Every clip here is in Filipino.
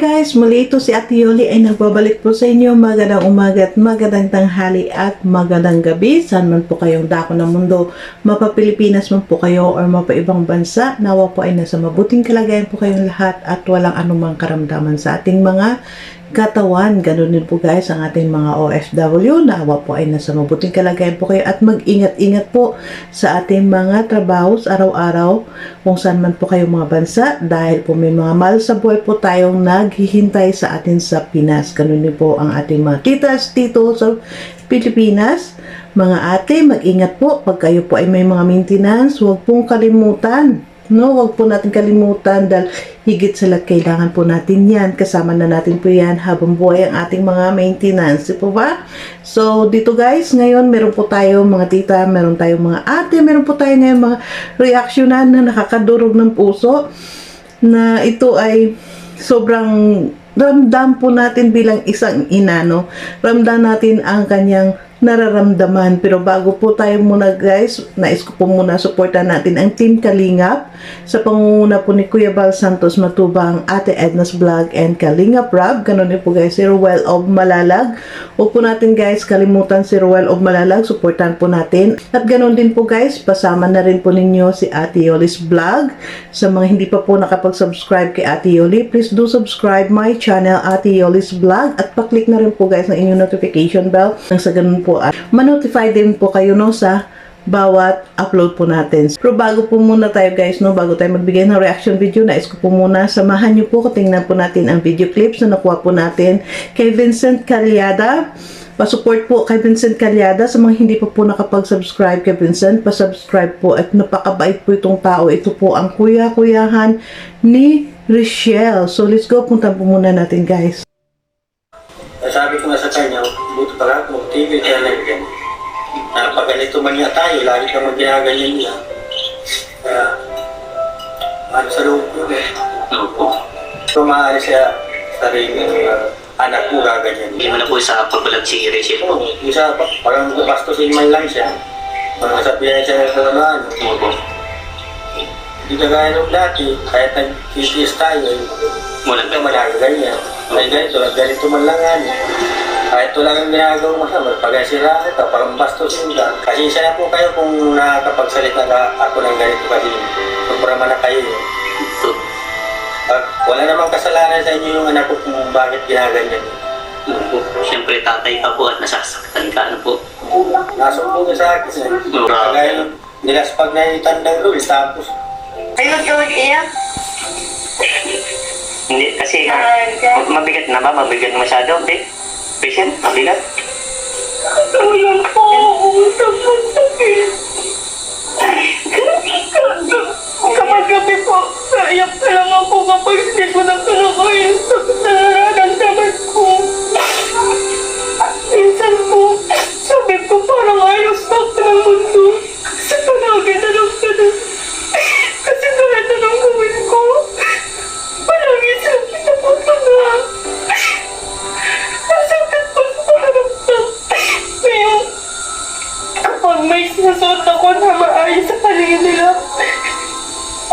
guys, muli ito si Ate Yoli ay nagbabalik po sa inyo. Magandang umaga at magandang tanghali at magandang gabi. Saan man po kayong dako ng mundo, mapa-Pilipinas man po kayo or mapa-ibang bansa, nawa po ay nasa mabuting kalagayan po kayong lahat at walang anumang karamdaman sa ating mga katawan. Ganun din po guys ang ating mga OFW, nawa po ay nasa mabuting kalagayan po kayo at mag-ingat-ingat po sa ating mga trabaho araw-araw kung saan man po kayong mga bansa, dahil po may mga mahal sa buhay po tayong naghihintay sa atin sa Pinas. Ganun din po ang ating mga titas, tito sa Pilipinas. Mga ate, mag-ingat po pag kayo po ay may mga maintenance, huwag pong kalimutan. No, wag po natin kalimutan dahil higit sa lahat kailangan po natin yan. Kasama na natin po yan habang buhay ang ating mga maintenance. Di po ba? So, dito guys, ngayon meron po tayo mga tita, meron tayong mga ate, meron po tayo ngayon mga reaksyonan na nakakadurog ng puso na ito ay sobrang ramdam po natin bilang isang ina, no? Ramdam natin ang kanyang nararamdaman. Pero bago po tayo muna guys, nais ko po muna supportan natin ang Team Kalingap sa pangunguna po ni Kuya Bal Santos Matubang, Ate Edna's Vlog and Kalingap Rob. Ganun din po guys si Ruel of Malalag. Huwag po natin guys kalimutan si Ruel of Malalag, supportan po natin. At ganun din po guys, pasama na rin po ninyo si Ate Yoli's Vlog. Sa mga hindi pa po nakapag-subscribe kay Ate Yoli, please do subscribe my channel Ate Yoli's Vlog at pa-click na rin po guys ng inyong notification bell nang sa ganun po at ma-notify din po kayo no sa bawat upload po natin. Pero bago po muna tayo guys, no, bago tayo magbigay ng reaction video, nais ko po muna samahan nyo po, tingnan po natin ang video clips na nakuha po natin kay Vincent Calyada. Pa-support po kay Vincent Calyada. Sa mga hindi pa po nakapag-subscribe kay Vincent, pa-subscribe po at napakabait po itong tao. Ito po ang kuya-kuyahan ni Richelle. So let's go, punta po muna natin guys. Sabi ko nga sa kanya, buto pala kung tigil kaya na ganyan. Pag ganito man niya tayo, lagi ka mag-ginaganyan niya. Kaya, ano sa loob ko eh. Opo. So maaari siya sarili ng anak mo gaganyan. Hindi mo na po sa pagbalag si Rachel po. Isa, parang bastusin man lang siya. Parang sabihan siya ng ano. Opo. Hindi ka gaya nung dati, kahit nag-kiss tayo, Wala ito malagaganyan. Ay ganito man lang yan. Kahit ito lang ang ginagawa mo siya, pag-asira ito, parang bastusin ka. Kasi siya na po kayo kung nakakapagsalita ka ako ng ganito kasi sobrang na kayo. Wala namang kasalanan sa inyo yung anak ko kung bakit ginaganyan. Opo. Siyempre tatay ka po at nasasaktan ka. Ano po? Nasumbong ka sa akin. Kagaya nilaspag na yung tandang rules, tapos Ay, mag-iyak? Hindi, kasi mabigat na ba? Mabigat masyado, okay? Patient, mabigat? Tulong po ako sa pagsakin. Kapag gabi po, naiyak na lang ako kapag hindi ko na kalakayin sa nararamdaman ko. Minsan po, sabi ko parang ayos na ako ng mundo. Sa palagi na lang ganun. Kasi kahit anong gawin ko, palagi sakit ako na. Nasakit po sa pakiramdam. Ngayon, kapag may sinasuot ako na maayos sa paligid nila,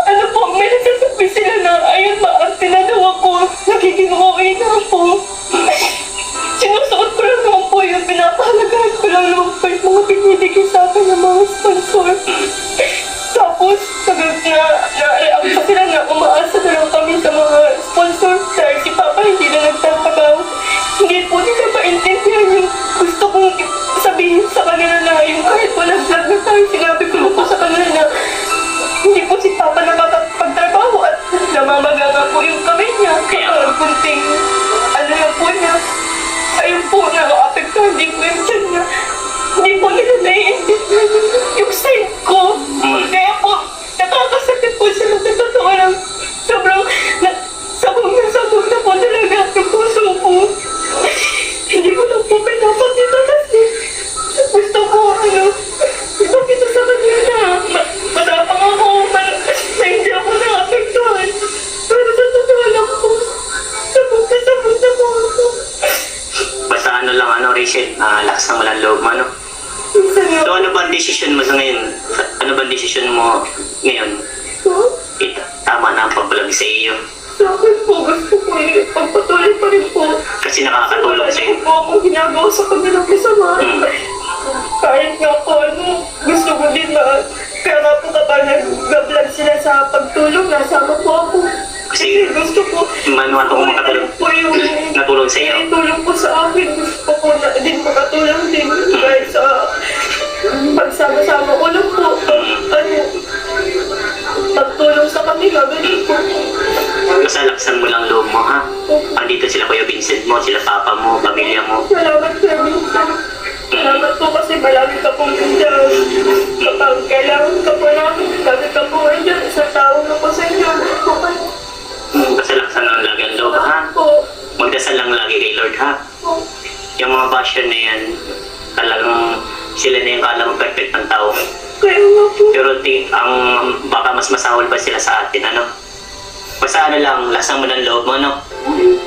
ano po, may nasasabi sila na ayun maarte na daw ako, nagiging okay na ako. Sinusuot ko lang naman po yung pinapahalagahan ko lang naman po yung mga binibigay sa akin ng mga sponsor. Tapos, na-react pa sila na umaasa na lang kami sa mga sponsor dahil si Papa hindi na nagtatagaw. Hindi po nila maintindihan yung gusto kong sabihin sa kanila na yung kahit walang vlog na tayo, sinabi ko po sa kanila na hindi po si Papa nakakapagtrabaho at namamaga nga po yung kamay niya. Kaya kunting ano lang po niya. Ayun po, nakakapektuhan din po yung tiyan niya. Hindi po nila naiintindihan yung side ko. Kaya po, nakakasakit po sila sa totoo lang. Sobrang sabog na po talaga yung puso ko. Hindi ko lang po pinapakita kasi gusto ko ipakita sa kanila na matapang ako na hindi ako nakapektuhan. Pero sa totoo lang po, sabog na po ako. Basta Rachel, lakas ng walang loob mo, ano? So ano ba ang desisyon mo sa ngayon? Ano ba ang desisyon mo ngayon? Tama na ang pagbalag sa iyo. Sa akin po, gusto ko pagpatuloy pa rin po. Kasi nakakatulong sa'yo. Wala po akong ginagawa sa kanilang kasama. Kahit nga po, gusto ko din na, kaya nga po kapag nag-vlog sila sa pagtulong, nasama po ako. Kasi Gusto ko, manuwa itong makatulong. po yung Natulong sa'yo. tulong po sa akin. Gusto ko na din makatulong din kahit sa pagsama-sama ko lang po. Pagtulong sa kanila, ganun po. Basta laksan mo lang loob mo, ha? Andito sila Kuya Vincent mo, sila papa mo, pamilya mo. Salamat sa inyo. Salamat po kasi malagi ka pong nandiyan. Kapag kailangan ka po namin, lagi ka po nandiyan. Isang tao na po sa inyo. Basta laksan lang lagi ang loob, ha? Po. Magdasal lang lagi kay Lord, ha? Po. Yung mga basher na yan, talagang sila na yung kala mo perfect ng tao. Kaya nga po. Pero ang baka mas masahol pa sila sa atin, ano? Basta ano lang, laksan mo ng loob mo, no?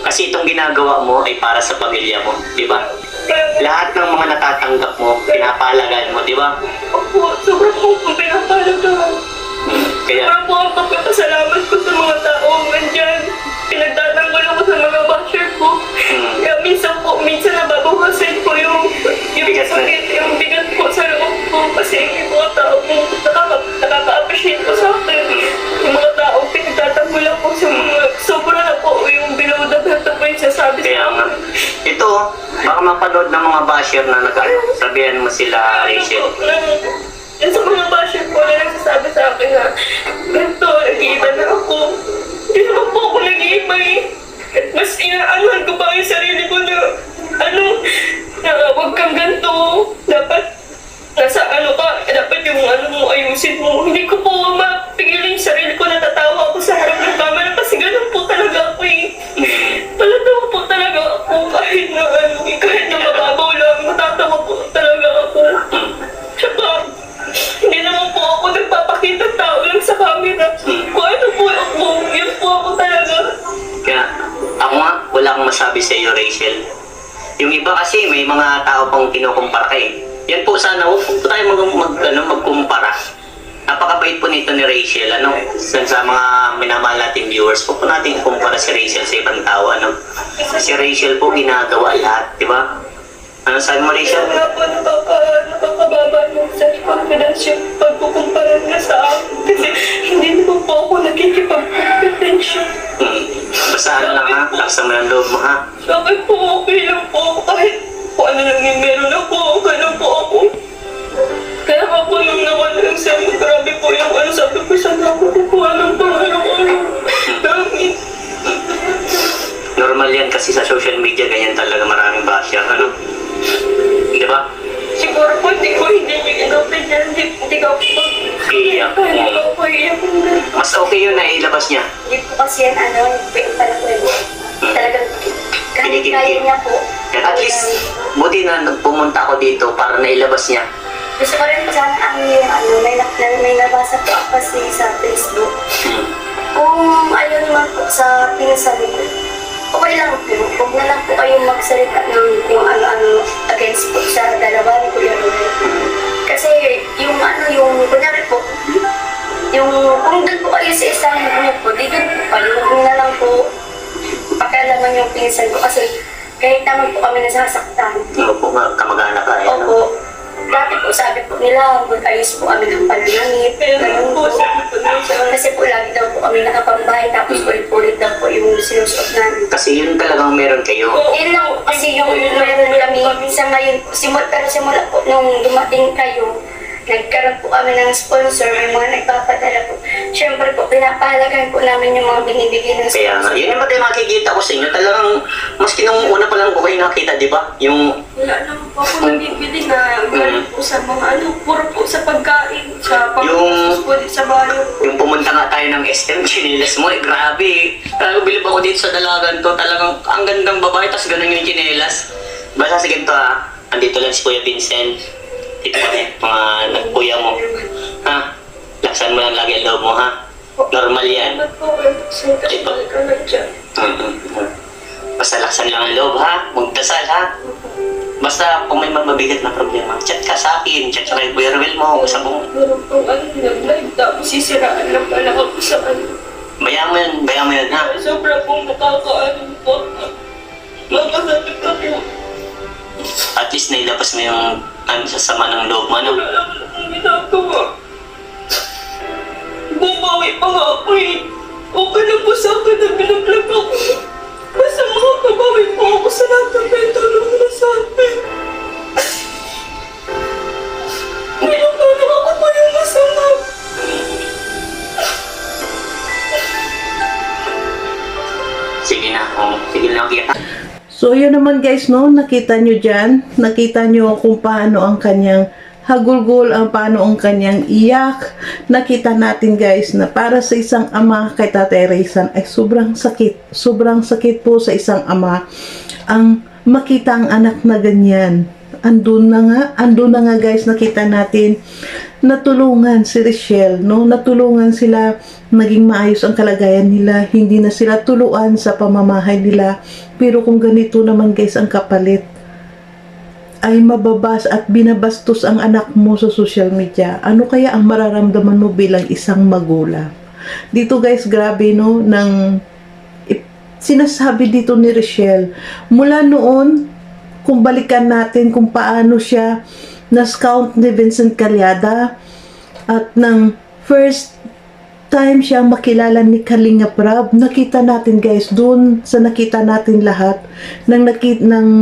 Kasi itong ginagawa mo ay para sa pamilya mo, di ba? Kaya Lahat ng mga natatanggap mo, pinapalagan mo, di ba? po, sobrang po kung pinapalagahan. Kaya, Sobrang po ang pagpapasalamat ko sa mga taong nandyan. Pinagtatanggol ako sa mga basher ko. Kaya minsan nababawasan ko yung Bigat na. sakit, yung bigat ko sa loob ko. Kasi yung mga tao po, nakaka-appreciate ko sa akin. Yung mga tao, pinagtatanggol ako sa mga, sobra na po yung below the belt na po yung sasabi kaya sa nga. akin. Ito, baka mapanood ng mga basher na sabihan mo sila, Rachel. Yan sa mga basher ko na nagsasabi sa akin na ganito, nag-iiba na ako. Hindi naman po ako nag-iiba eh. Mas inaanuhan ko pa yung sarili ko na huwag kang ganito. Dapat nasa ka, dapat yung mo ayusin mo. Hindi ko po mapigilin yung sarili ko, natatawa ako sa harap ng camera kasi ganun po talaga ako eh. Palatawa po talaga ako kahit na mababaw lang, matatawa po talaga ako. Tsaka, hindi naman po ako nagpapakita tao lang sa camera. Kung ano po ako, yun po ako talaga. Kaya, ako nga, wala akong masabi sa iyo, Rachel. Yung iba kasi, may mga tao pang kinukumpara kay. Yan po sana, huwag po tayo magkumpara. Napakabait po nito ni Rachel, sa mga minamahal nating viewers, huwag po natin kumpara si Rachel sa ibang tao, Si Rachel po ginagawa lahat, di ba? Ano sabi mo, Rachel? Kaya nga po nakakababa ng self-confidence yung pagkukumpara niya sa akin. Kasi hindi naman po ako nakikipag-competition. Basta ano lang, ha? Laksan mo ng loob mo, ha? Sabi po, okay lang po. Kahit kung ano lang yung meron ako, okay lang po ako. Kaya nga po nung nawala yung sa'yo, grabe po yung sabi ko sa ako, di po alam po ano. Dami. Normal yan kasi sa social media, ganyan talaga maraming basher, Di ba? Siguro po, hindi niyo inopin yan. Hindi ka po. Iiyak. Hindi ka po iiyak. Mas okay yun na ilabas niya. Hindi po kasi yan, yung pala po yun. Talagang, kahit kaya niya po. And at least, buti na pumunta ako dito para nailabas niya. Gusto ko rin po sana may nabasa po ako kasi sa Facebook. Kung ayun naman po sa pinasali ko, okay lang po. Huwag na lang po kayong magsalita ng kung ano-ano against po sa dalawa ni Kuya Ruel. Kasi yung kunyari po, kung doon po kayo sa isang niyo po, di doon po kayo. Huwag na lang po pakialaman yung pinsan ko kasi kahit naman po kami nasasaktan. Opo nga, kamag-anak ka. Opo. Dati po sabi po nila, mag-ayos po kami ng pananamit. Ganun po. Kasi po lagi daw po kami nakapambahay tapos ulit-ulit daw po yung sinusuot namin. Kasi yun talagang meron kayo. Yun lang po kasi yung meron kami sa ngayon po. Pero simula po nung dumating kayo, nagkaroon po kami ng sponsor, may mga nagpapadala po. Siyempre po, pinapahalagan po namin yung mga binibigay ng Kaya nga, sponsor. yun yung pati makikita ko sa inyo. Talagang, maski nung una pa lang ko kayo nakita, di ba? Yung, Wala naman po ako nabibili na galing po sa mga puro po sa pagkain, sa pagkakas po sa bayo. yung pumunta nga tayo ng SM, chinelas mo, grabe. Talagang bilib ako dito sa dalagan to. Talagang, ang gandang babae, tas ganun yung chinelas. Basta sa ganito andito lang si Kuya Vincent. Ito mga nagkuya mo. Ha? Laksan mo lang lagi ang loob mo, ha? Normal yan. Ba't po kasi ka nandiyan? Basta laksan lang ang loob, ha? Magdasal, ha? Basta kung may mabigat na problema, chat ka sa akin, chat ka kay Kuya Ruel mo, sa buong. Meron pong nag-live tapos sisiraan lang pala ako sa Bayaan mo yun, ha? Sobra pong nakakaano po. Makasakit na po. At least nailabas mo yung sa sama ng loob mo, ano? Wala naman akong ginagawa. Bumawi pa nga ako eh. Okay lang po sa akin na binaglag ako. Basta makakabawi po ako sa lahat ng pinatulong na sa akin. Ngayon na lang ako pa yung masama. Sige na, sige na, kita. So, yun naman guys, no, nakita nyo dyan, nakita nyo kung paano ang kanyang hagulgol, ang paano ang kanyang iyak. Nakita natin guys na para sa isang ama kay Tatay Raysan ay sobrang sakit po sa isang ama ang makita ang anak na ganyan. Andun na nga guys, nakita natin, natulungan si Richelle, no? Natulungan sila, naging maayos ang kalagayan nila, hindi na sila tuluan sa pamamahay nila. Pero kung ganito naman guys ang kapalit, ay mababas at binabastos ang anak mo sa social media, ano kaya ang mararamdaman mo bilang isang magulang? Dito guys, grabe, no? Sinasabi dito ni Richelle, mula noon, kung balikan natin kung paano siya na-scout ni Vincent Calyada at ng first time siya makilala ni Kalinga Prab, nakita natin guys doon sa nakita natin lahat ng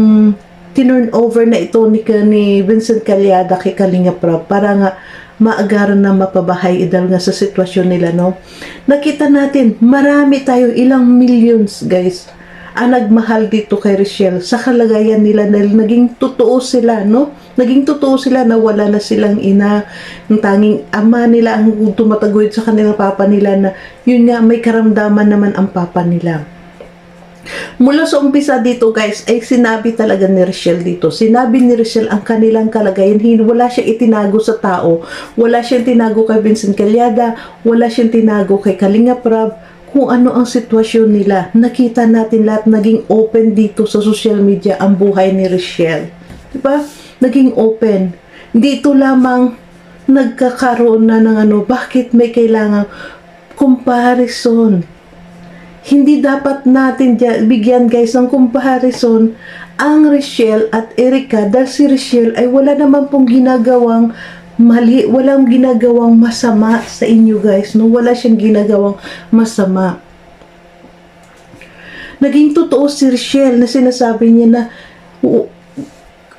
tinurn over na ito ni Vincent Calyada kay Kalinga Prab para nga maagaran na mapabahay dahil nga sa sitwasyon nila, no? Nakita natin marami tayo, ilang millions guys ang nagmahal dito kay Richelle sa kalagayan nila dahil naging totoo sila, no? Naging totoo sila na wala na silang ina, ang tanging ama nila ang tumataguyod sa kanilang papa nila na yun nga, may karamdaman naman ang papa nila. Mula sa umpisa dito guys, ay sinabi talaga ni Richelle dito. Sinabi ni Richelle ang kanilang kalagayan. Wala siyang itinago sa tao. Wala siyang tinago kay Vincent Calyada. Wala siyang tinago kay Kalinga Prab. Kung ano ang sitwasyon nila. Nakita natin lahat, naging open dito sa social media ang buhay ni Richelle. Diba? Naging open. Dito lamang nagkakaroon na ng bakit may kailangang comparison. Hindi dapat natin bigyan guys ng comparison ang Richelle at Erica dahil si Richelle ay wala naman pong ginagawang mali, walang ginagawang masama sa inyo guys, no? Wala siyang ginagawang masama. Naging totoo si Richelle na sinasabi niya na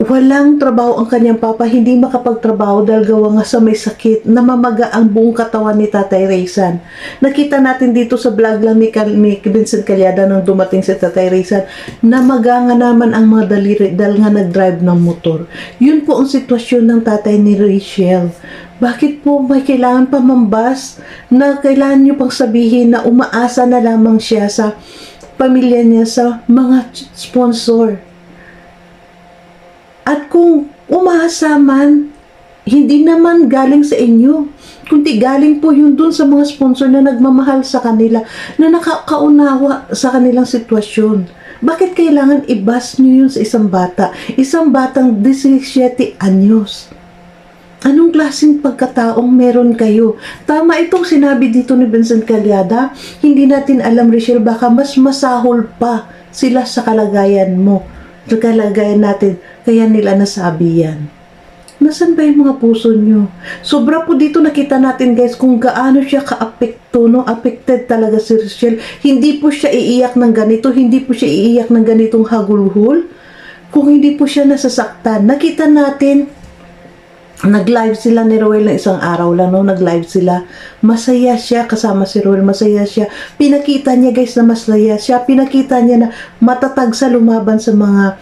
walang trabaho ang kanyang papa, hindi makapagtrabaho dahil gawa nga sa may sakit, namamaga ang buong katawan ni Tatay Raysan. Nakita natin dito sa vlog lang ni Vincent Calyada nang dumating si Tatay Raysan, namaga nga naman ang mga daliri dahil nga nag-drive ng motor. Yun po ang sitwasyon ng tatay ni Richelle. Bakit po may kailangan pamambas na kailangan nyo pang sabihin na umaasa na lamang siya sa pamilya niya sa mga sponsor? At kung umasa man, hindi naman galing sa inyo, kundi galing po yun dun sa mga sponsor na nagmamahal sa kanila, na nakakaunawa sa kanilang sitwasyon. Bakit kailangan ibas nyo yun sa isang bata? Isang batang 17 anyos. Anong klaseng pagkataong meron kayo? Tama itong sinabi dito ni Vincent Calyada, hindi natin alam, Richelle, baka mas masahol pa sila sa kalagayan mo, sa kalagayan natin, kaya nila nasabi yan. Nasaan ba yung mga puso nyo? Sobra po dito nakita natin guys kung gaano siya ka-apekto, no? Affected talaga si Richelle. Hindi po siya iiyak ng ganito, hindi po siya iiyak ng ganitong hagulhul. Kung hindi po siya nasasaktan. Nakita natin, nag-live sila ni Roel na isang araw lang, no? Nag-live sila. Masaya siya kasama si Roel, masaya siya. Pinakita niya guys na masaya siya. Pinakita niya na matatag sa lumaban sa mga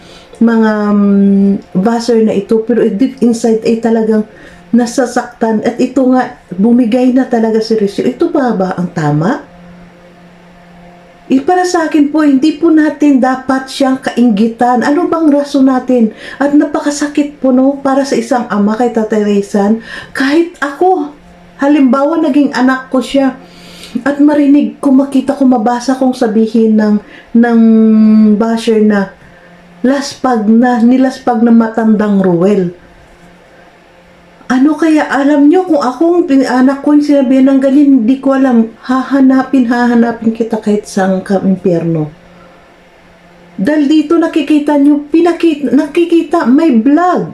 buzzer na ito, pero deep inside ay talagang nasasaktan. At ito nga, bumigay na talaga si Richelle. Ito ba ang tama? Para sa akin po, hindi po natin dapat siyang kainggitan. Ano bang rason natin? At napakasakit po, no, para sa isang ama kay Tatay Raysan. Kahit ako, halimbawa naging anak ko siya, at marinig ko, makita ko, mabasa kong sabihin ng basher na nilaspag na matandang Roel. Ano kaya, alam nyo, kung akong anak ko yung sinabihan ng ganyan, hindi ko alam, hahanapin kita kahit saan ka impyerno. Dahil dito nakikita nyo, nakikita, may vlog,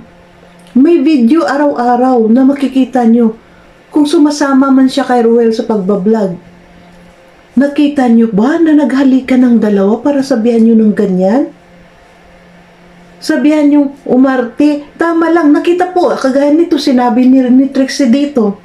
may video araw-araw na makikita nyo. Kung sumasama man siya kay Ruel sa pagbablog, nakita nyo ba na naghalikan ng dalawa para sabihan nyo ng ganyan? Sabihan nyo, umarte, tama lang, nakita po, kagaya nito, sinabi ni Trixie dito.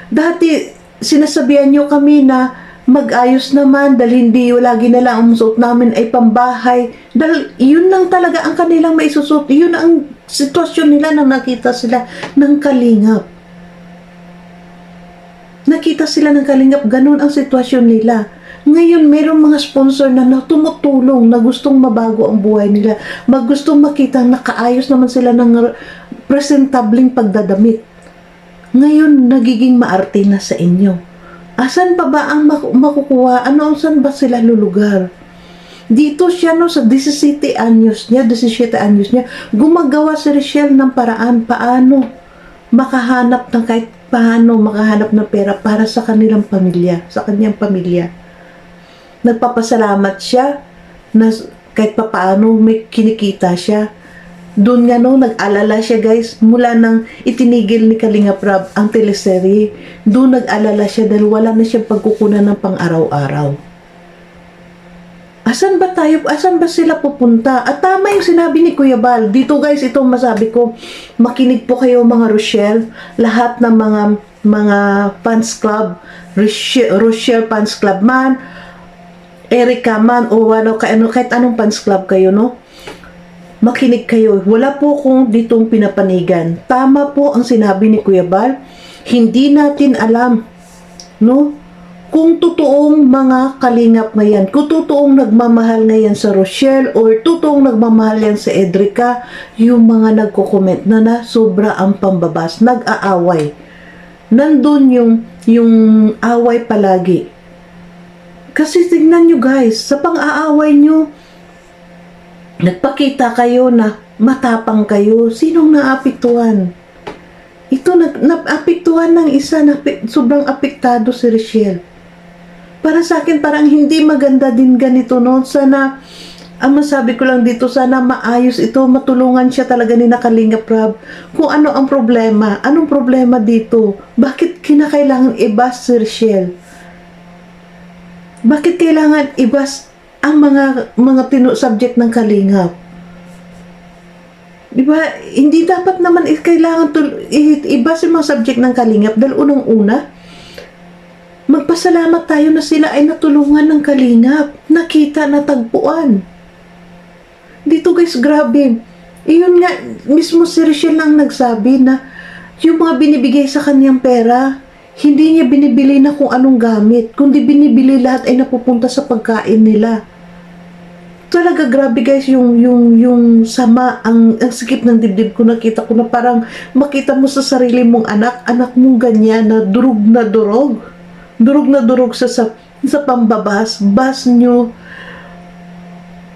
Dati, sinasabihan nyo kami na mag-ayos naman dahil hindi lagi na lang ang suot namin ay pambahay. Dahil yun lang talaga ang kanilang maisusot. Yun ang sitwasyon nila nang nakita sila ng kalingap. Nakita sila ng kalingap, ganun ang sitwasyon nila. Ngayon, mayroong mga sponsor na tumutulong na gustong mabago ang buhay nila. Gustong makita nakaayos naman sila ng presentableng pagdadamit. Ngayon, nagiging maarte na sa inyo. Asan pa ba ang makukuha? Saan ba sila lulugar? Dito siya sa 17 anyos niya, gumagawa si Richelle ng paraan paano makahanap ng kahit paano makahanap ng pera para sa kanilang pamilya, sa kanyang pamilya. Nagpapasalamat siya na kahit papaano may kinikita siya. Doon nga nag-alala siya guys, mula nang itinigil ni Kalinga Prab ang teleserye, doon nag-alala siya dahil wala na siyang pagkukunan ng pang-araw-araw. Asan ba sila pupunta? At tama yung sinabi ni Kuya Bal. Dito guys, itong masabi ko, makinig po kayo mga Rochelle, lahat ng mga fans club, Rochelle fans club man, Erica man, o kahit anong fans club kayo, makinig kayo. Wala po kong ditong pinapanigan. Tama po ang sinabi ni Kuya Bal. Hindi natin alam, kung totoong mga kalingap ngayon, kung totoong nagmamahal ngayon sa Rochelle, or totoong nagmamahal yan sa Edrica, yung mga nagko-comment na sobra ang pambabas, nag-aaway. Nandun yung away palagi. Kasi tignan nyo guys, sa pang-aaway nyo, nagpakita kayo na matapang kayo. Sinong naapektuhan? Ito, naapektuhan ng isa, sobrang apektado si Richelle. Para sa akin, parang hindi maganda din ganito, Sana, ang masabi ko lang dito, sana maayos ito, matulungan siya talaga ni Kalinga Prab. Kung ano ang problema, anong problema dito? Bakit kinakailangan ibas si Richelle? Bakit kailangan ibas ang mga subject ng kalingap? Diba? Hindi dapat naman kailangan ibas yung mga subject ng kalingap dahil unang-una, magpasalamat tayo na sila ay natulungan ng kalingap. Nakita, natagpuan. Dito guys, grabe. Iyon nga, mismo si Richelle lang nagsabi na yung mga binibigay sa kanyang pera, hindi niya binibili na kung anong gamit, kundi binibili lahat ay napupunta sa pagkain nila. Talaga grabe guys, yung sama, ang sikip ng dibdib ko, nakita ko na parang makita mo sa sarili mong anak mong ganyan na durog na durog sa pambabas, bas nyo.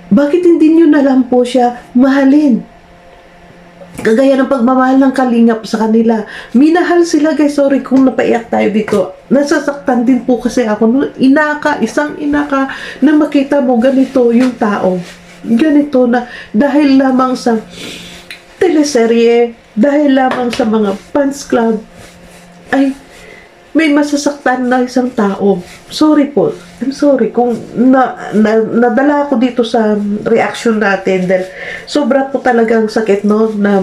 Bakit hindi nyo na lang po siya mahalin? Kagaya ng pagmamahal ng kalingap sa kanila. Minahal sila guys, sorry kung napaiyak tayo dito. Nasasaktan din po kasi ako. Isang inaka na makita mo ganito yung tao. Ganito na dahil lamang sa teleserye, dahil lamang sa mga fans club, ay may masasaktan na isang tao. Sorry po. I'm sorry kung nadala ako dito sa reaction natin dahil sobra po talagang sakit na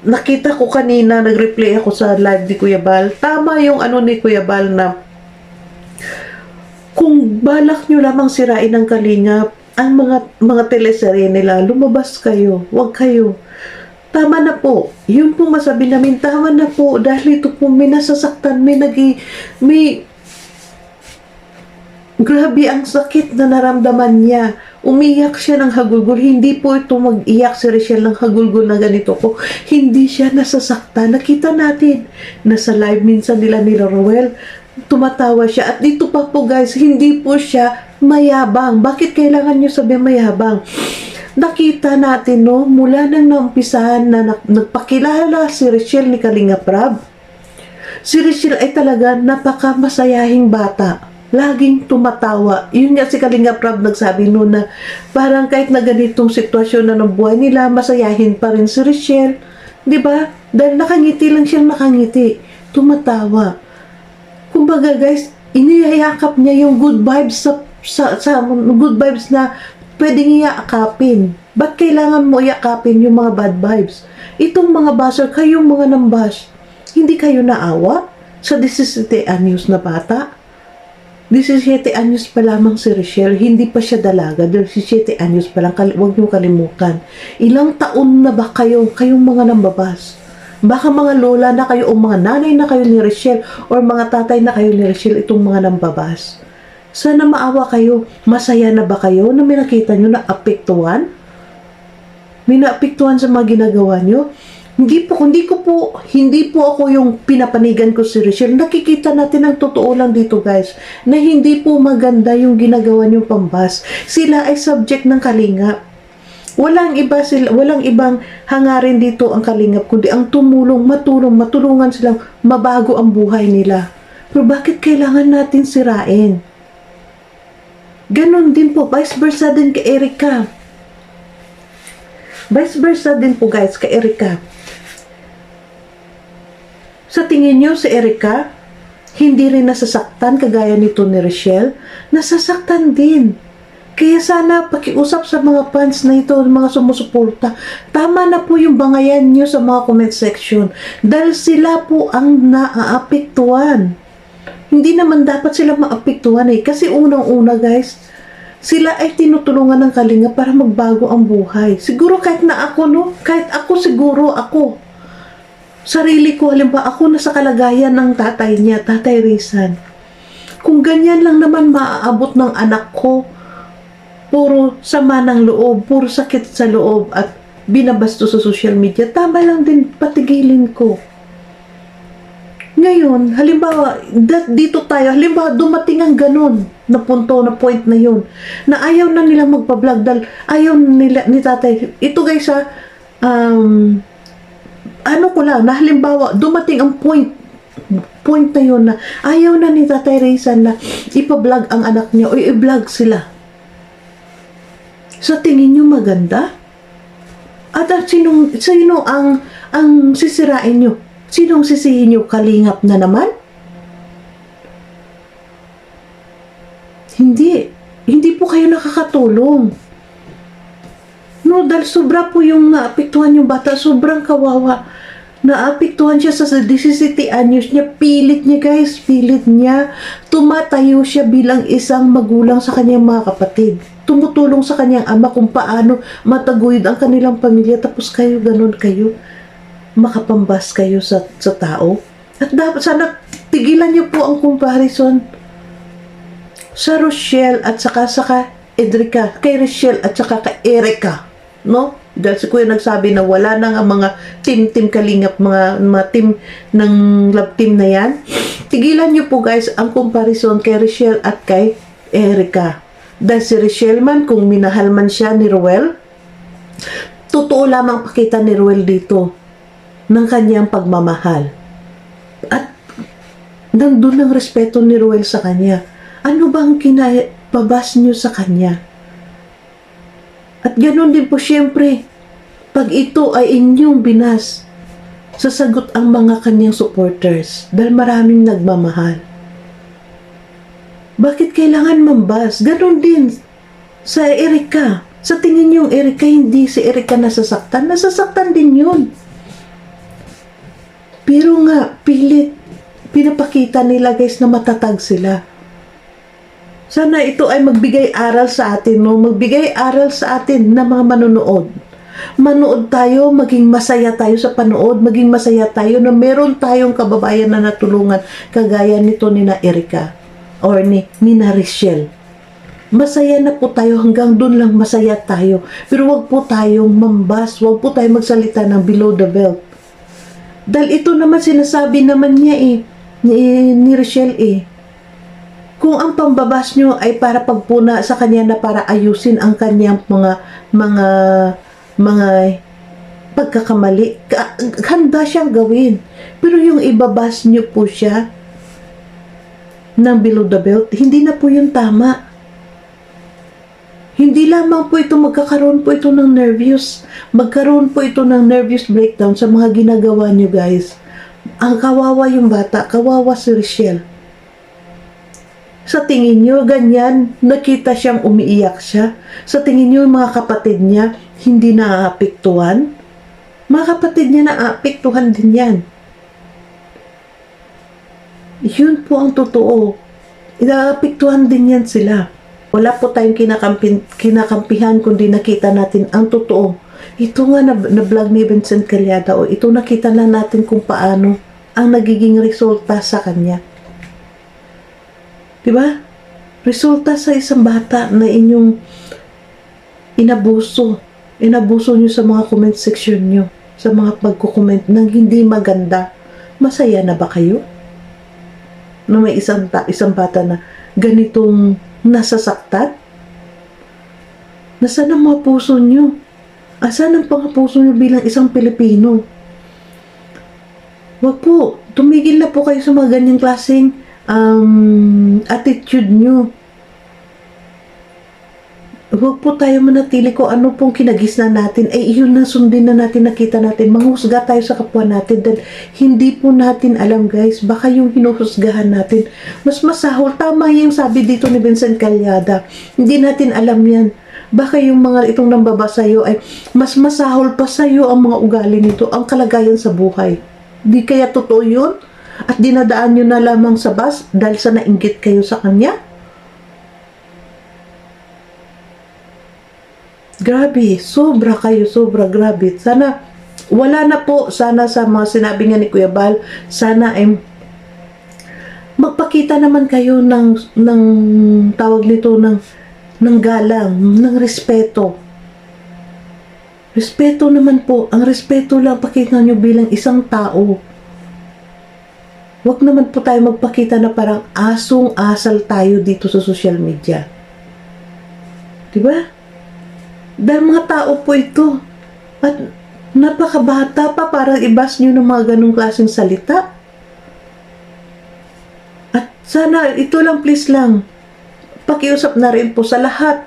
nakita ko kanina, nag-replay ako sa live ni Kuya Bal. Tama yung ni Kuya Bal na kung balak nyo lamang sirain ng kalingap ang mga teleserye nila, lumabas kayo. Huwag kayo. Tama na po. Yun po masabi namin, tama na po. Dahil ito po, may nasasaktan, may grabe ang sakit na naramdaman niya. Umiyak siya ng hagulgol. Hindi po ito mag-iyak si Richelle ng hagulgol na ganito po. Hindi siya nasasaktan. Nakita natin na sa live minsan nila ni Ruel, tumatawa siya. At dito pa po guys, hindi po siya mayabang. Bakit kailangan niyo sabihin mayabang? nakita natin, no, mula nang naumpisahan na nagpakilala si Richelle ni Kalinga Prab. Si Richelle ay talaga napakamasayahing bata. Laging tumatawa. Yun nga si Kalinga Prab nagsabi noon na parang kahit na ganitong sitwasyon na ng buhay nila, masayahin pa rin si Richelle. Diba? Dahil nakangiti lang siyang nakangiti. Tumatawa. Kumbaga guys, iniyayakap niya yung good vibes sa good vibes na pwedeng iyaakapin. Ba't kailangan mo iakapin yung mga bad vibes? Itong mga basher, kayong mga nambash, hindi kayo naawa sa 17 anyos na bata? 17 anyos pa lamang si Richelle, hindi pa siya dalaga, 17 anyos pa lang, huwag niyo kalimutan. Ilang taon na ba kayong mga nambabas? Baka mga lola na kayo o mga nanay na kayo ni Richelle or mga tatay na kayo ni Richelle itong mga nambabas. Sana maawa kayo. Masaya na ba kayo na may nakita nyo na apektuhan? May naapektuhan sa mga ginagawa nyo? Hindi po ako yung pinapanigan ko si Richelle. Nakikita natin ang totoo lang dito guys, na hindi po maganda yung ginagawa niyong pambas. Sila ay subject ng kalingap. Walang ibang hangarin dito ang kalingap, kundi ang matulungan silang mabago ang buhay nila. Pero bakit kailangan natin sirain? Ganon din po, vice versa din kay Erica. Vice versa din po guys kay Erica. Sa tingin nyo si Erica, hindi rin nasasaktan kagaya nito ni Richelle? Nasasaktan din. Kaya sana pakiusap sa mga fans na ito, mga sumusuporta. Tama na po yung bangayan nyo sa mga comment section. Dahil sila po ang naaapektuhan. Hindi naman dapat sila maapektuhan eh. Kasi unang-una guys, sila ay tinutulungan ng kalinga para magbago ang buhay. Siguro kahit na ako, no? Kahit ako siguro ako. Sarili ko, halimbawa ako na sa kalagayan ng tatay niya, Tatay Rizan. Kung ganyan lang naman maaabot ng anak ko, puro sama ng loob, puro sakit sa loob at binabasto sa social media, tama lang din patigilin ko. Ngayon, halimbawa, dito tayo, halimbawa dumating ang ganun na punto, na point na yun, na ayaw na nila magpa-vlog dahil ayaw nila ni tatay. Ito guys ano ko lang, na halimbawa, dumating ang point na yun na ayaw na ni Tatay Rizan na ipa-vlog ang anak niya o i-vlog sila. Sa tingin nyo maganda? At sino ang sisirain nyo? Sinong sisihin nyo? Kalingap na naman? Hindi po kayo nakakatulong. No, dahil sobra po yung naapektuhan yung bata, sobrang kawawa. Naapektuhan siya sa 17 anyos niya, pilit niya guys, pilit niya. Tumatayo siya bilang isang magulang sa kanyang mga kapatid. Tumutulong sa kanyang ama kung paano mataguyod ang kanilang pamilya, tapos kayo, ganun kayo. Makapambas kayo sa tao. At dapat sana tigilan niyo po ang comparison sa Rochelle at saka Edrica, kay Richelle at saka kay Erica. No? Dahil si Kuya nagsabi na wala na nga mga team kalingap, mga team ng love team na yan. Tigilan niyo po guys ang comparison kay Richelle at kay Erica. Dahil si Richelle man, kung minahal man siya ni Ruel, totoo lamang pakita ni Ruel dito ng kanyang pagmamahal. At nandun ang respeto ni Ruel sa kanya. Ano bang kinapabas niyo sa kanya? At ganoon din po siyempre, pag ito ay inyong binas, sasagot ang mga kanyang supporters dahil maraming nagmamahal. Bakit kailangan mambas? Ganoon din sa Erica. Sa tingin niyong Erica, hindi si Erica nasasaktan? Nasasaktan din yun. Pero nga, pinapakita nila guys na matatag sila. Sana ito ay magbigay aral sa atin, no? Magbigay aral sa atin na mga manonood. Manood tayo, maging masaya tayo sa panood, maging masaya tayo na meron tayong kababayan na natulungan kagaya nito ni na Erica or ni na Richelle. Masaya na po tayo, hanggang doon lang masaya tayo. Pero wag po tayong mambas, wag po tayong magsalita ng below the belt. Dahil ito naman sinasabi naman niya ni Richelle Kung ang pambabas nyo ay para pagpuna sa kanya na para ayusin ang kanyang mga pagkakamali, handa siyang gawin. Pero yung ibabas nyo po siya ng below the belt, hindi na po yung tama. Hindi lamang po ito magkakaroon po ito ng magkaroon po ito ng nervous breakdown sa mga ginagawa nyo, guys. Ang kawawa yung bata, kawawa si Richelle. Sa tingin nyo, ganyan, nakita siyang umiiyak siya. Sa tingin nyo, yung mga kapatid niya, hindi naaapektuhan. Mga kapatid niya naaapektuhan din yan. Yun po ang totoo. Naaapektuhan din yan sila. Wala po tayong kinakampihan kundi nakita natin ang totoo. Ito nga na vlog ni Vincent Calyada, o ito nakita na natin kung paano ang nagiging resulta sa kanya. Diba? Resulta sa isang bata na inyong inabuso. Inabuso nyo sa mga comment section nyo, sa mga pagkukomment ng hindi maganda. Masaya na ba kayo? Na may isang bata na ganitong nasasaktan? Nasaan ang mga puso nyo? Asan ang mga puso nyo bilang isang Pilipino? Wag po, tumigil na po kayo sa mga ganyang klaseng attitude nyo. Huwag po tayo manatili kung ano pong kinagisnan natin, ay iyon na sundin na natin, nakita natin. Manghusga tayo sa kapwa natin dahil hindi po natin alam, guys. Baka yung hinuhusgahan natin, mas masahol. Tama yung sabi dito ni Vincent Calyada. Hindi natin alam yan. Baka yung mga itong nambaba sa'yo ay mas masahol pa sa'yo ang mga ugali nito, ang kalagayan sa buhay. Di kaya totoo yun? At dinadaan nyo na lamang sa bus dahil sa nainggit kayo sa kanya? Grabe, sobra kayo, sobra, grabe. Sana, wala na po, sana sa mga sinabi nga ni Kuya Bal, sana ay magpakita naman kayo ng tawag nito, ng galang, ng respeto. Respeto naman po, ang respeto lang pakita nyo bilang isang tao. Huwag naman po tayo magpakita na parang asong-asal tayo dito sa social media. Diba? Dahil mga tao po ito. At napakabata pa para ibas nyo ng mga ganong klaseng salita. At sana, ito lang please lang, pakiusap na rin po sa lahat.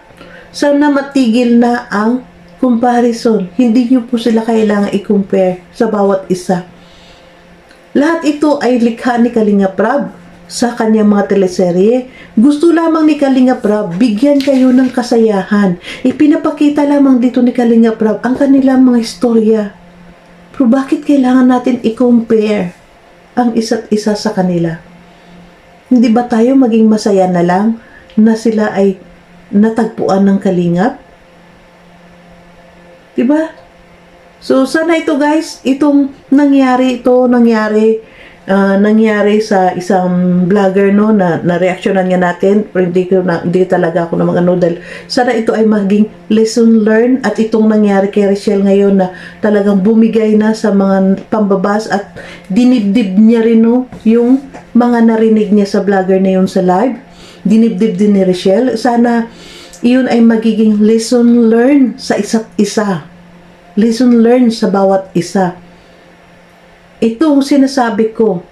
Sana matigil na ang comparison. Hindi nyo po sila kailangan i-compare sa bawat isa. Lahat ito ay likha ni Kalinga Prab sa kanyang mga teleserye. Gusto lamang ni Kalinga Prab bigyan kayo ng kasayahan. Ipinapakita lamang dito ni Kalinga Prab ang kanilang mga istorya. Pero bakit kailangan natin i-compare ang isa't isa sa kanila? Hindi ba tayo maging masaya na lang na sila ay natagpuan ng kalingap? Diba? So, sana ito guys, itong nangyari sa isang vlogger, no, na reaksyonan nga natin, pero hindi talaga ako na mag-ano, dahil sana ito ay maging lesson learned. At itong nangyari kay Richelle ngayon na talagang bumigay na sa mga pambabas at dinibdib niya rin, no, yung mga narinig niya sa vlogger na yun sa live, dinibdib din ni Richelle. Sana iyon ay magiging lesson learned sa isa't isa, lesson learned sa bawat isa. Ito ang sinasabi ko,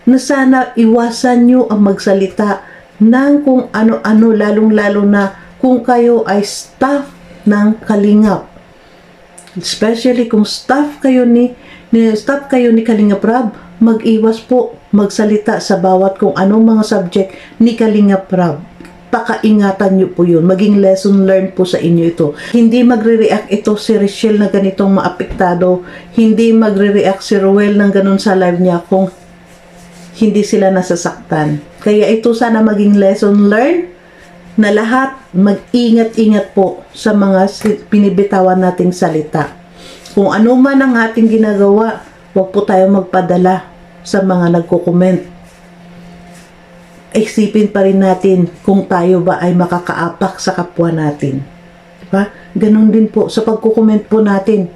na sana iwasan nyo ang magsalita ng kung ano-ano, lalong-lalo na kung kayo ay staff ng Kalingap. Especially kung staff kayo ni Kalinga Prab, mag-iwas po magsalita sa bawat kung anong mga subject ni Kalinga Prab. Pakaingatan nyo po yun. Maging lesson learned po sa inyo ito. Hindi magre-react ito si Richelle na ganitong maapektado. Hindi magre-react si Ruel ng ganun sa live niya kung hindi sila nasasaktan. Kaya ito sana maging lesson learned na lahat mag-ingat-ingat po sa mga pinibitawan nating salita. Kung ano man ang ating ginagawa, huwag po tayo magpadala sa mga nagko-comment. Isipin pa rin natin kung tayo ba ay makakaapak sa kapwa natin. Diba? Ganon din po sa pagkukomment po natin.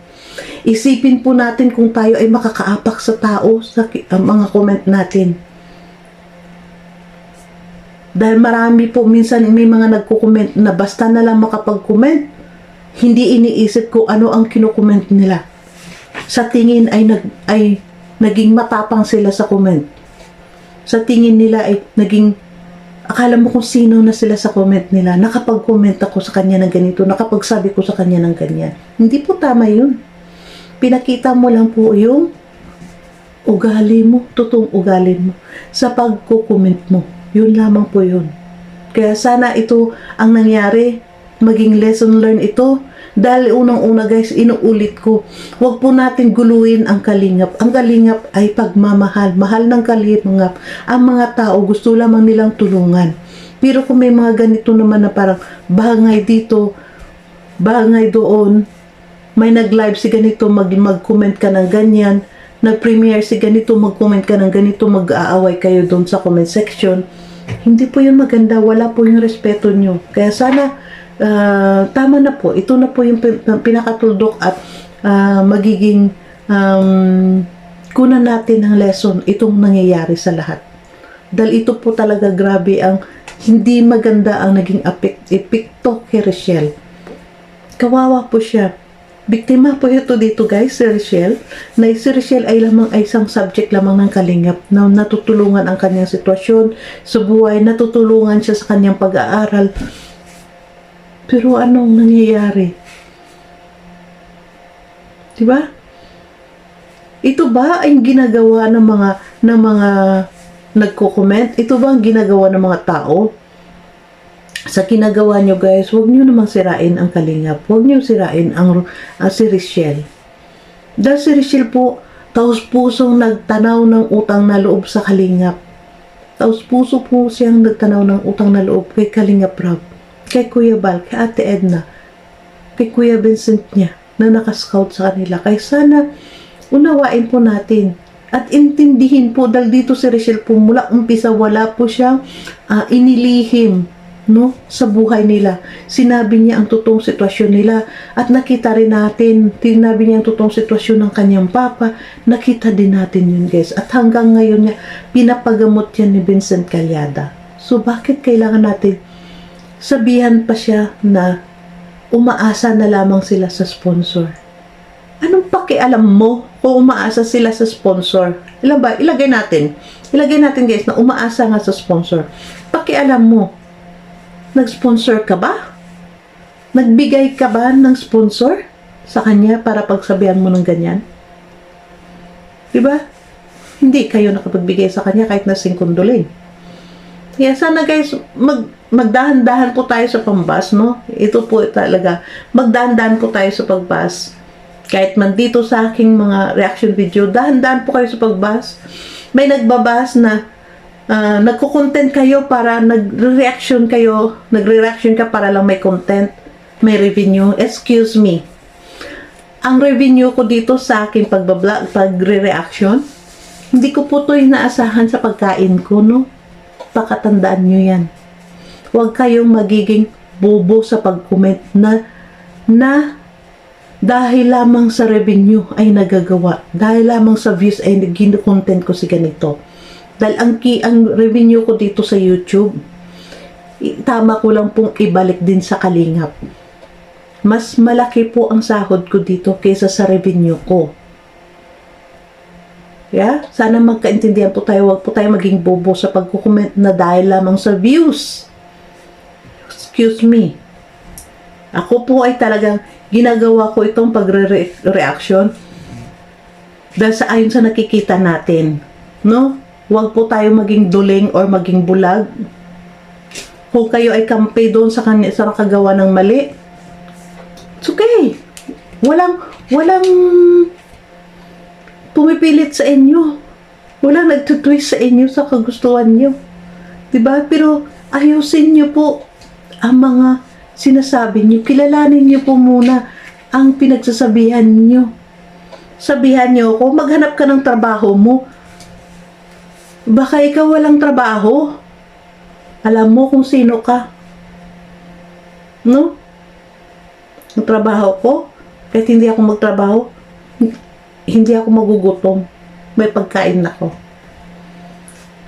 Isipin po natin kung tayo ay makakaapak sa tao sa mga comment natin. Dahil marami po, minsan may mga nagko-comment na basta na lang makapag-comment, hindi iniisip ko ano ang kino-comment nila. Sa tingin ay naging matapang sila sa comment. Sa tingin nila ay akala mo kung sino na sila sa comment nila. Nakapag-comment ako sa kanya ng ganito, nakapagsabi ko sa kanya ng ganyan. Hindi po tama yun. Pinakita mo lang po yung ugali mo, totoong ugali mo, sa pagko-comment mo. Yun lamang po yun. Kaya sana ito ang nangyari, maging lesson learned ito. Dahil unang-una guys, inuulit ko, huwag po natin guluhin ang kalingap. Ang kalingap ay pagmamahal. Mahal ng kalingap. Ang mga tao gusto lamang nilang tulungan. Pero kung may mga ganito naman na parang bangay dito, bangay doon, may nag-live si ganito, mag-comment ka ng ganyan, nag-premiere si ganito, mag-comment ka ng ganito, mag-aaway kayo doon sa comment section. Hindi po yun maganda, wala po yung respeto nyo. Kaya sana, tama na po. Ito na po yung pinakatuldok at magiging kunan natin ng lesson itong nangyayari sa lahat. Dahil ito po talaga grabe ang hindi maganda ang naging epekto kay Rachel. Kawawa po siya. Biktima po ito dito guys, si Rachel. Na si Rachel ay isang subject lamang ng kalingap na natutulungan ang kanyang sitwasyon sa buhay, natutulungan siya sa kanyang pag-aaral. Pero anong nangyayari? Diba? Ito ba ay ginagawa ng mga nagko-comment? Ito ba ang ginagawa ng mga tao? Sa ginagawa nyo guys, huwag nyo namang sirain ang kalingap. Huwag nyo sirain si Rachel. Dahil si Rachel po, taus-pusong nagtanaw ng utang na loob sa kalingap. Taus-puso po siyang nagtanaw ng utang na loob kay Kalingap Rob, kay Kuya Bal, kay Ate Edna, kay Kuya Vincent niya, na nakascout sa kanila. Kaya sana, unawain po natin. At intindihin po, dahil dito si Rachel po, mula umpisa, wala po siyang inilihim, no, sa buhay nila. Sinabi niya ang totoong sitwasyon nila at nakita rin natin, sinabi niya ang totoong sitwasyon ng kanyang papa, nakita din natin yun guys. At hanggang ngayon niya, pinapagamot yan ni Vincent Calyada. So bakit kailangan natin sabihan pa siya na umaasa na lamang sila sa sponsor? Anong pakialam mo kung umaasa sila sa sponsor? Ilagay natin guys na umaasa nga sa sponsor. Pakialam mo, nag-sponsor ka ba? Nagbigay ka ba ng sponsor sa kanya para pagsabihan mo ng ganyan? Diba? Hindi kayo nakapagbigay sa kanya kahit na singkunduling. Kaya sana guys, magdahan-dahan po tayo sa pambas, no? Ito po talaga, magdahan-dahan po tayo sa pagbas. Kahit man dito sa aking mga reaction video, dahan-dahan po kayo sa pagbas. May nagbabas na nagko-content kayo para nagre-reaction ka para lang may content, may revenue. Excuse me. Ang revenue ko dito sa aking pagbablog, pagre-reaction, hindi ko po ito inaasahan sa pagkain ko, no? Pakatandaan nyo yan. Huwag kayong magiging bobo sa pag-comment na dahil lamang sa revenue ay nagagawa. Dahil lamang sa views ay gino-content ko si ganito. Dahil ang revenue ko dito sa YouTube, tama ko lang pong ibalik din sa kalingap. Mas malaki po ang sahod ko dito kaysa sa revenue ko. Yeah? Sana magkaintindihan po tayo. Huwag po tayo maging bobo sa pagkukomment na dahil lamang sa views. Excuse me. Ako po ay talagang ginagawa ko itong pagre-reaction dahil sa ayon sa nakikita natin. No? Huwag po tayo maging duling or maging bulag. Kung kayo ay kampi doon sa nakagawa ng mali, it's okay. Walang pumipilit sa inyo. Walang nagtutwist sa inyo sa kagustuhan nyo. Diba? Pero ayusin nyo po ang mga sinasabi nyo. Kilalanin nyo po muna ang pinagsasabihan nyo. Sabihan nyo ako, maghanap ka ng trabaho mo. Baka ikaw walang trabaho. Alam mo kung sino ka. No? Ang trabaho ko, kahit hindi ako magtrabaho, hindi ako magugutom. May pagkain ako.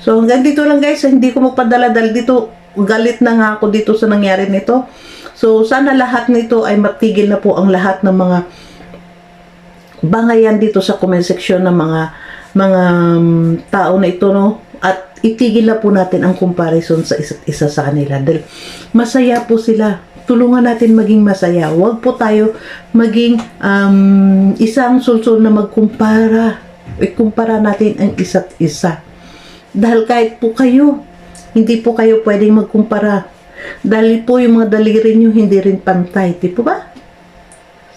So hanggang dito lang guys, hindi ko magpadala dahil dito galit na nga ako dito sa nangyari nito. So, sana lahat nito ay matigil na po ang lahat ng mga bangayan dito sa comment section ng mga tao na ito, no? At itigil na po natin ang comparison sa isa't isa sa kanila. Dahil masaya po sila. Tulungan natin maging masaya. Huwag po tayo maging isang sulsul na magkumpara. Ikumpara natin ang isa't isa. Dahil kahit po kayo, hindi po kayo pwedeng magkumpara. Dahil po yung mga daliri nyo hindi rin pantay. Di po ba?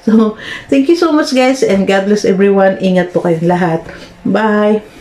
So, thank you so much guys and God bless everyone. Ingat po kayong lahat. Bye!